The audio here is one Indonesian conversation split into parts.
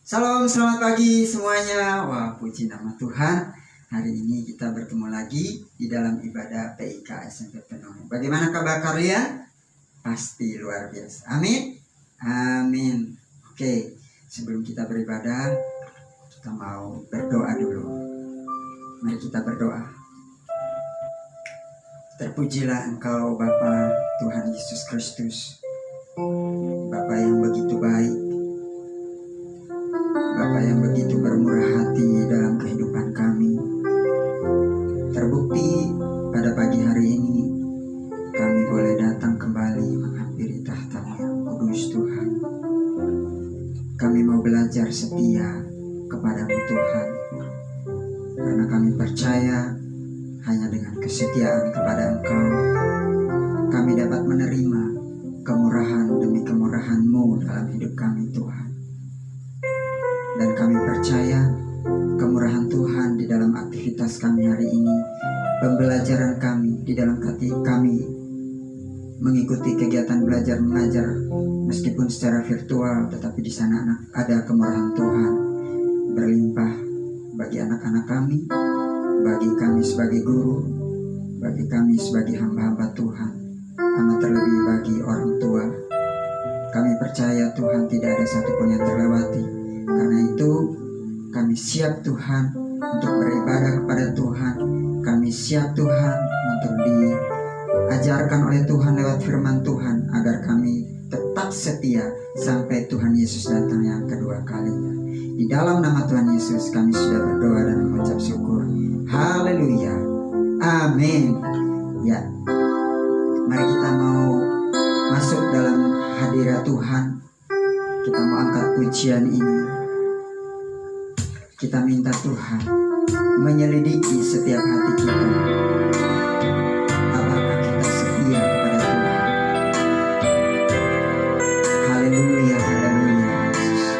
Salam, selamat pagi semuanya. Wah, puji nama Tuhan. Hari ini kita bertemu lagi di dalam ibadah PIK SMP Penuh. Bagaimana kabar kalian? Pasti luar biasa. Amin. Amin. Oke, sebelum kita beribadah, kita mau berdoa dulu. Mari kita berdoa. Terpujilah Engkau Bapa Tuhan Yesus Kristus, Bapa yang begitu baik, Bapa yang begitu bermurah hati dalam kehidupan kami. Terbukti pada pagi hari ini kami boleh datang kembali menghampiri tahta-Mu yang kudus Tuhan. Kami mau belajar setia kepada-Mu Tuhan, karena kami percaya hanya dengan kesetiaan kepada Engkau kami dapat menerima kemurahan demi kemurahan-Mu dalam hidup kami Tuhan. Dan kami percaya kemurahan Tuhan di dalam aktivitas kami hari ini, pembelajaran kami di dalam hati kami mengikuti kegiatan belajar mengajar meskipun secara virtual, tetapi di sana ada kemurahan Tuhan berlimpah bagi anak-anak kami, bagi kami sebagai guru, bagi kami sebagai hamba-hamba Tuhan, amat terlebih bagi orang tua. Kami percaya Tuhan tidak ada satupun yang terlewati. Karena itu kami siap Tuhan untuk beribadah kepada Tuhan. Kami siap Tuhan untuk diajarkan oleh Tuhan lewat firman Tuhan, agar kami tetap setia sampai Tuhan Yesus datang yang kedua kalinya. Di dalam nama Tuhan Yesus kami sudah berdoa dan mengucap syukur. Haleluya. Amin. Ya, mari kita mau masuk dalam hadirat Tuhan. Kita mau angkat pujian ini. Kita minta Tuhan menyelidiki setiap hati kita. Apakah kita setia kepada Tuhan? Haleluya, haleluya, Yesus.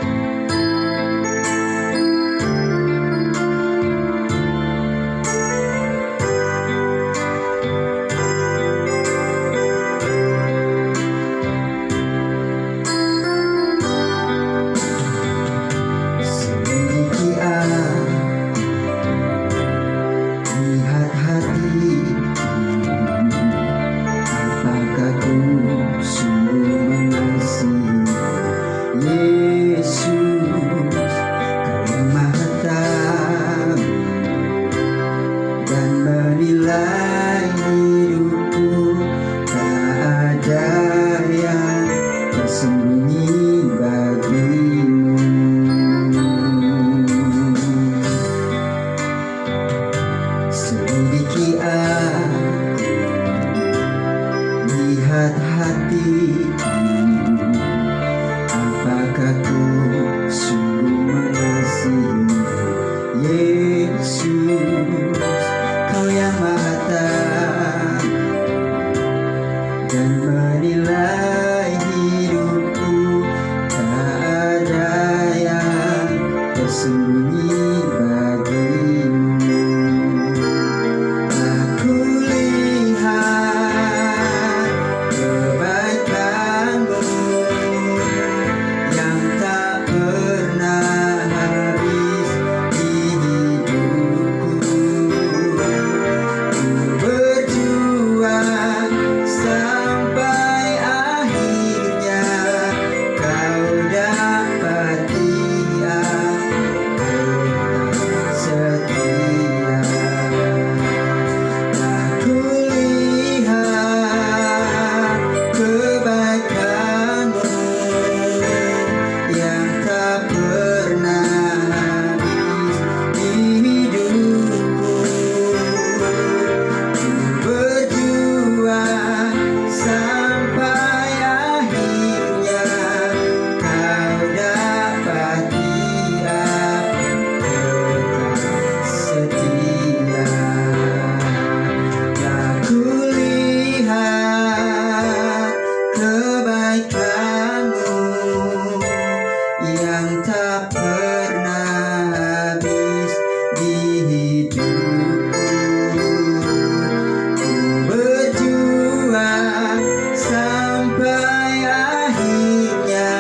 Sampai akhirnya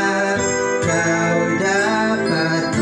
kau dapat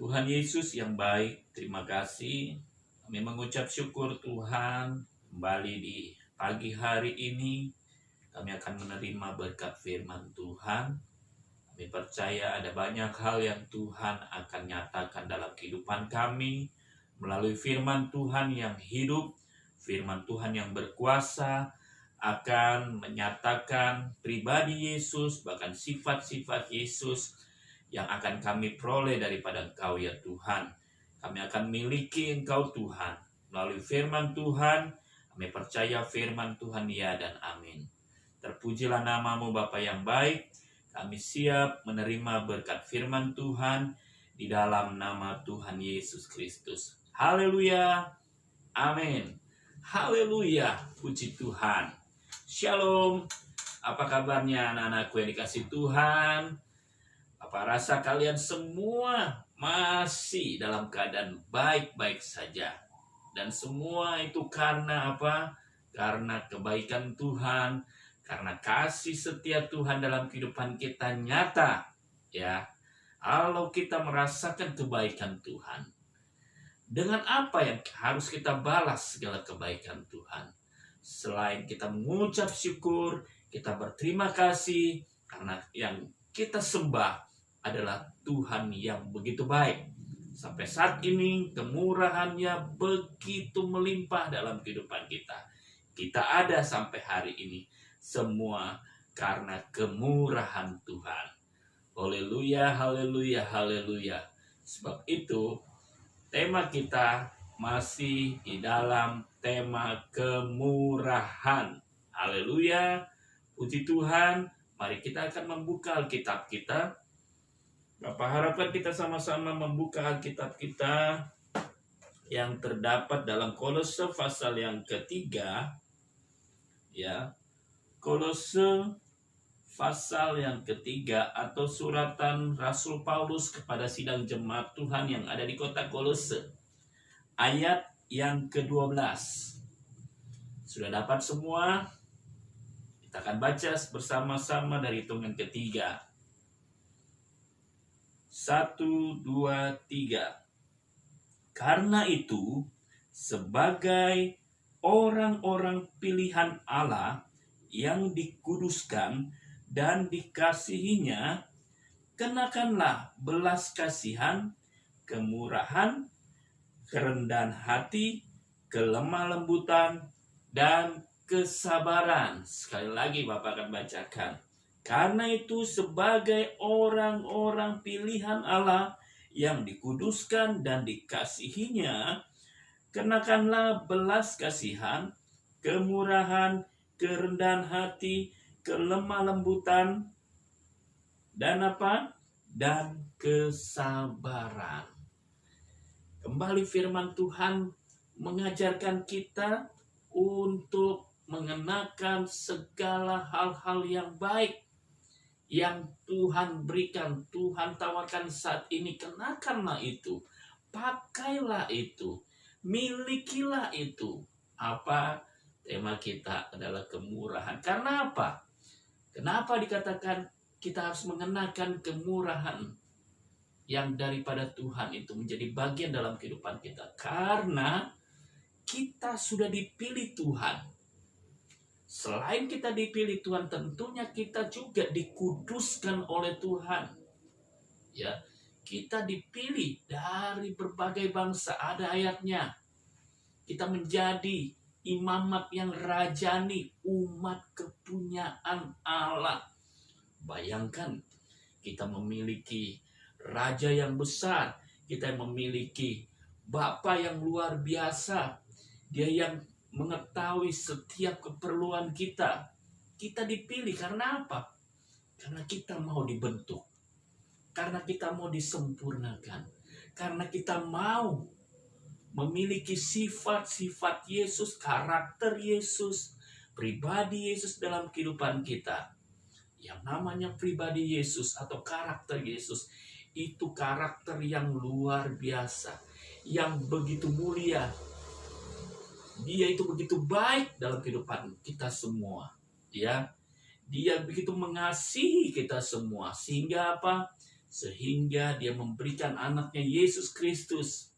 Tuhan Yesus yang baik, terima kasih. Kami mengucap syukur Tuhan, kembali di pagi hari ini kami akan menerima berkat firman Tuhan. Kami percaya ada banyak hal yang Tuhan akan nyatakan dalam kehidupan kami melalui firman Tuhan yang hidup, firman Tuhan yang berkuasa, akan menyatakan pribadi Yesus, bahkan sifat-sifat Yesus yang akan kami peroleh daripada Engkau ya Tuhan. Kami akan miliki Engkau Tuhan. Melalui firman Tuhan, kami percaya firman Tuhan ya dan amin. Terpujilah nama-Mu Bapa yang baik. Kami siap menerima berkat firman Tuhan di dalam nama Tuhan Yesus Kristus. Haleluya. Amin. Haleluya. Puji Tuhan. Shalom. Apa kabarnya anak-anakku yang dikasih Tuhan? Apa rasa kalian semua masih dalam keadaan baik-baik saja? Dan semua itu karena apa? Karena kebaikan Tuhan, karena kasih setia Tuhan dalam kehidupan kita nyata. Ya, kalau kita merasakan kebaikan Tuhan, dengan apa yang harus kita balas segala kebaikan Tuhan? Selain kita mengucap syukur, kita berterima kasih karena yang kita sembah adalah Tuhan yang begitu baik. Sampai saat ini kemurahannya begitu melimpah dalam kehidupan kita. Kita ada sampai hari ini semua karena kemurahan Tuhan. Haleluya, haleluya, haleluya. Sebab itu tema kita masih di dalam tema kemurahan. Haleluya, puji Tuhan. Mari kita akan membuka Alkitab kita. Bapak harapkan kita sama-sama membuka Alkitab kita yang terdapat dalam Kolose pasal yang ketiga. Ya, Kolose pasal yang ketiga atau suratan Rasul Paulus kepada sidang jemaat Tuhan yang ada di kota Kolose. Ayat yang ke-12. Sudah dapat semua? Kita akan baca bersama-sama dari hitungan ketiga. 1, 2, 3. Karena itu, sebagai orang-orang pilihan Allah yang dikuduskan dan dikasihinya, kenakanlah belas kasihan, kemurahan, kerendahan hati, kelemah lembutan, dan kesabaran. Sekali lagi Bapak akan bacakan. Karena itu sebagai orang-orang pilihan Allah yang dikuduskan dan dikasihinya, kenakanlah belas kasihan, kemurahan, kerendahan hati, kelemah lembutan, dan apa? Dan kesabaran. Kembali firman Tuhan mengajarkan kita untuk mengenakan segala hal-hal yang baik yang Tuhan berikan, Tuhan tawarkan saat ini. Kenakanlah itu, pakailah itu, milikilah itu. Apa? Tema kita adalah kemurahan. Karena apa? Kenapa dikatakan kita harus mengenakan kemurahan yang daripada Tuhan itu menjadi bagian dalam kehidupan kita? Karena kita sudah dipilih Tuhan. Selain kita dipilih Tuhan, tentunya kita juga dikuduskan oleh Tuhan. Ya, kita dipilih dari berbagai bangsa, ada ayatnya. Kita menjadi imamat yang rajani, umat kepunyaan Allah. Bayangkan, kita memiliki raja yang besar, kita memiliki Bapa yang luar biasa. Dia yang mengetahui setiap keperluan kita. Kita dipilih karena apa? Karena kita mau dibentuk. Karena kita mau disempurnakan. Karena kita mau memiliki sifat-sifat Yesus, karakter Yesus, pribadi Yesus dalam kehidupan kita. Yang namanya pribadi Yesus atau karakter Yesus, itu karakter yang luar biasa, yang begitu mulia. Dia itu begitu baik dalam kehidupan kita semua. Ya, dia begitu mengasihi kita semua. Sehingga apa? sehingga dia memberikan anaknya Yesus Kristus.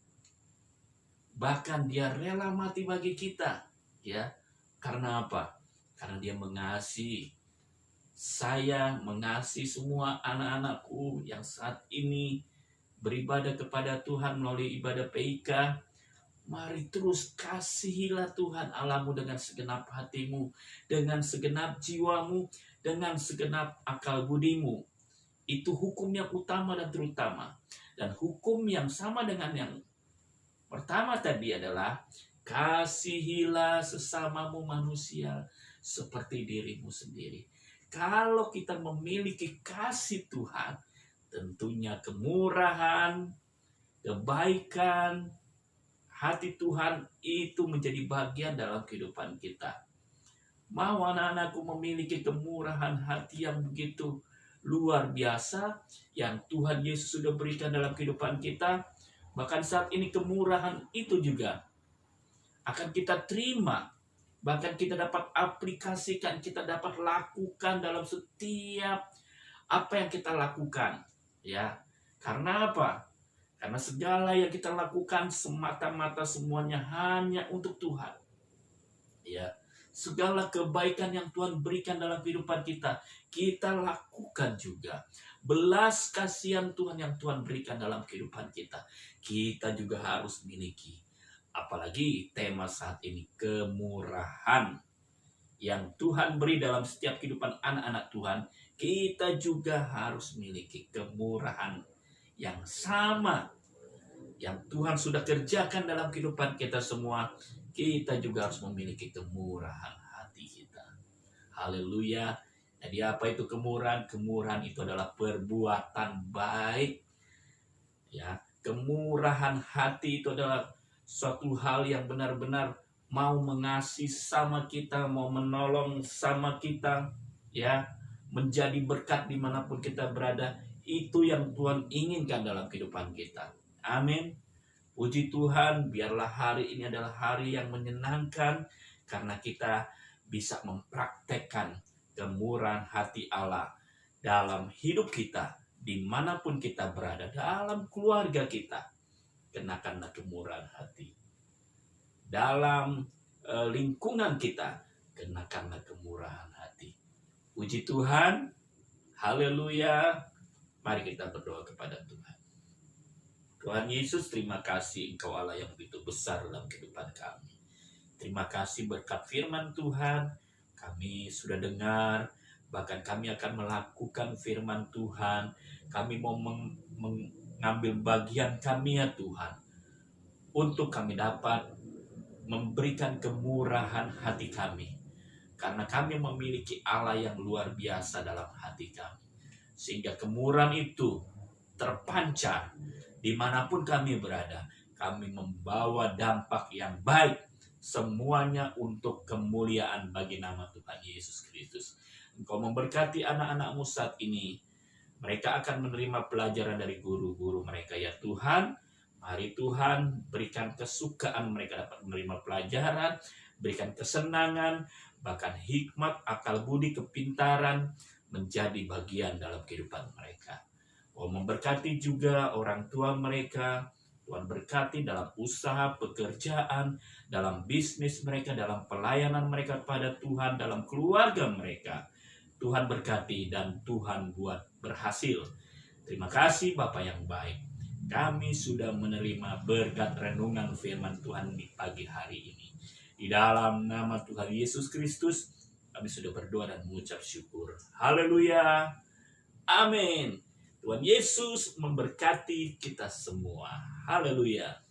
Bahkan dia rela mati bagi kita, ya. Karena apa? Karena dia mengasihi saya, mengasihi semua anak-anakku yang saat ini beribadah kepada Tuhan melalui ibadah PIK. Mari terus kasihilah Tuhan Allahmu dengan segenap hatimu, dengan segenap jiwamu, dengan segenap akal budimu. Itu hukum yang utama dan terutama. Dan hukum yang sama dengan yang pertama tadi adalah kasihilah sesamamu manusia seperti dirimu sendiri. Kalau kita memiliki kasih Tuhan, tentunya kemurahan, kebaikan, hati Tuhan itu menjadi bagian dalam kehidupan kita. Mau anak-anakku memiliki kemurahan hati yang begitu luar biasa yang Tuhan Yesus sudah berikan dalam kehidupan kita. Bahkan saat ini kemurahan itu juga akan kita terima. Bahkan kita dapat aplikasikan, kita dapat lakukan dalam setiap apa yang kita lakukan. Ya, karena apa? Karena segala yang kita lakukan semata-mata semuanya hanya untuk Tuhan. Ya, segala kebaikan yang Tuhan berikan dalam kehidupan kita, kita lakukan juga. Belas kasihan Tuhan yang Tuhan berikan dalam kehidupan kita, kita juga harus miliki. Apalagi tema saat ini, kemurahan yang Tuhan beri dalam setiap kehidupan anak-anak Tuhan, kita juga harus miliki kemurahan yang sama yang Tuhan sudah kerjakan dalam kehidupan kita semua. Kita juga harus memiliki kemurahan hati kita. Haleluya. Jadi apa itu kemurahan? Kemurahan itu adalah perbuatan baik. Ya, kemurahan hati itu adalah suatu hal yang benar-benar mau mengasihi sama kita, mau menolong sama kita, ya, menjadi berkat dimanapun kita berada. Itu yang Tuhan inginkan dalam kehidupan kita. Amin. Puji Tuhan, biarlah hari ini adalah hari yang menyenangkan karena kita bisa mempraktekkan kemurahan hati Allah dalam hidup kita, dimanapun kita berada, dalam keluarga kita. Kenakanlah kemurahan hati. Dalam lingkungan kita, kenakanlah kemurahan hati. Puji Tuhan, haleluya. Mari kita berdoa kepada Tuhan. Tuhan Yesus, terima kasih Engkau Allah yang begitu besar dalam kehidupan kami. Terima kasih berkat firman Tuhan, kami sudah dengar, bahkan kami akan melakukan firman Tuhan. Kami mau mengambil bagian kami ya Tuhan, untuk kami dapat memberikan kemurahan hati kami. Karena kami memiliki Allah yang luar biasa dalam hati kami. Sehingga kemurahan itu terpancar dimanapun kami berada. Kami membawa dampak yang baik, semuanya untuk kemuliaan bagi nama Tuhan Yesus Kristus. Engkau memberkati anak-anak-Mu saat ini. Mereka akan menerima pelajaran dari guru-guru mereka ya Tuhan. Mari Tuhan berikan kesukaan mereka dapat menerima pelajaran, berikan kesenangan, bahkan hikmat, akal budi, kepintaran menjadi bagian dalam kehidupan mereka. Oh, memberkati juga orang tua mereka. Tuhan berkati dalam usaha, pekerjaan, dalam bisnis mereka, dalam pelayanan mereka kepada Tuhan, dalam keluarga mereka. Tuhan berkati dan Tuhan buat berhasil. Terima kasih Bapa yang baik. Kami sudah menerima berkat renungan firman Tuhan di pagi hari ini. Di dalam nama Tuhan Yesus Kristus, kami sudah berdoa dan mengucap syukur. Haleluya. Amin. Tuhan Yesus memberkati kita semua. Haleluya.